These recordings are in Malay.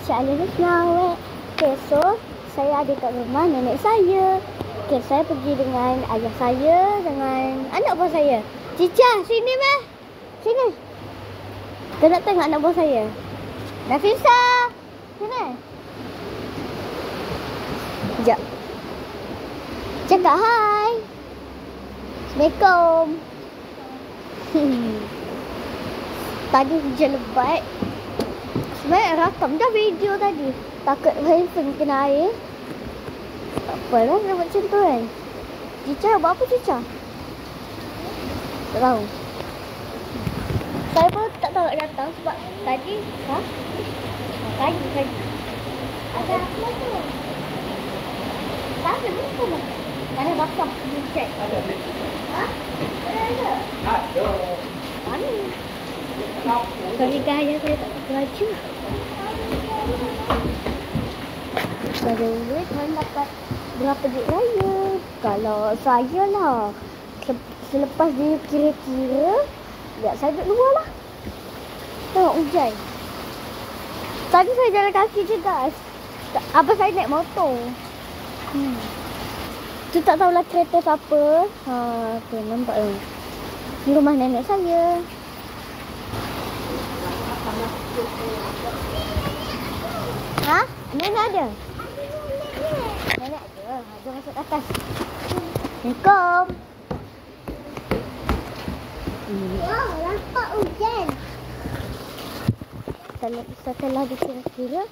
Cik Alif Husna. Okay, so saya ada kat rumah nenek saya. Okay, saya pergi dengan ayah saya, dengan anak buah saya. Cica, sini meh. Sini. Kita nak tengok anak buah saya. Nafisa, sini. Sekejap. Cakap hai. Assalamualaikum. Tadi hujan lebat. Sebenarnya rakam dah video tadi. Takut handphone kena air. Tak apalah nak buat macam tu kan. Cica buat apa Cica? Tak tahu. Saya pun tak tahu nak datang sebab tadi. Ha? Tadi. Ada apa tu? Tak ada pun. Mana basah? Cek. Ada. Ha? Ada. Ada. Mana? Sorry gaya saya tak pakai baju. Pada duit saya dapat berapa duit raya? Kalau saya lah, selepas dia kira-kira, ya saya duduk luar lah. Tengok hujan. Tadi saya jalan kaki je guys. Apa saya naik motor. Tu tak tahulah kereta siapa. Tu nampak tu. Ni rumah nenek saya. Ha? Nenek ada? Nenek ada. Jom masuk atas. Assalamualaikum. Wow, nampak hujan. Setelah dikira-kira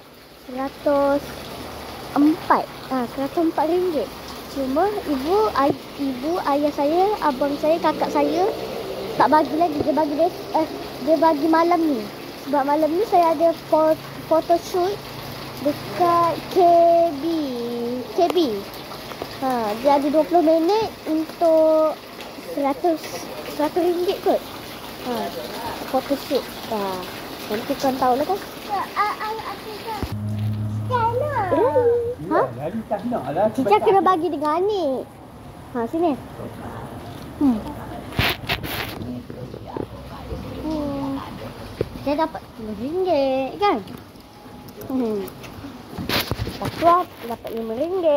104. 104 ringgit. Cuma ibu, ayah saya, abang saya, kakak saya tak bagi lagi. Dia bagi malam ni. Sebab malam ni saya ada photoshoot dekat KB. Dia ada 20 minit untuk 100 ringgit kot. Photoshoot. Nanti kau tahu lah kan. Ha? Cica kena bagi dengan ni. Sini. Saya dapat RM10 kan? Lepas tu dapat RM5.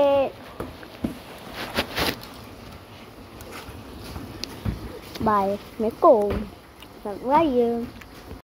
Bye. Assalamualaikum. Selamat Raya.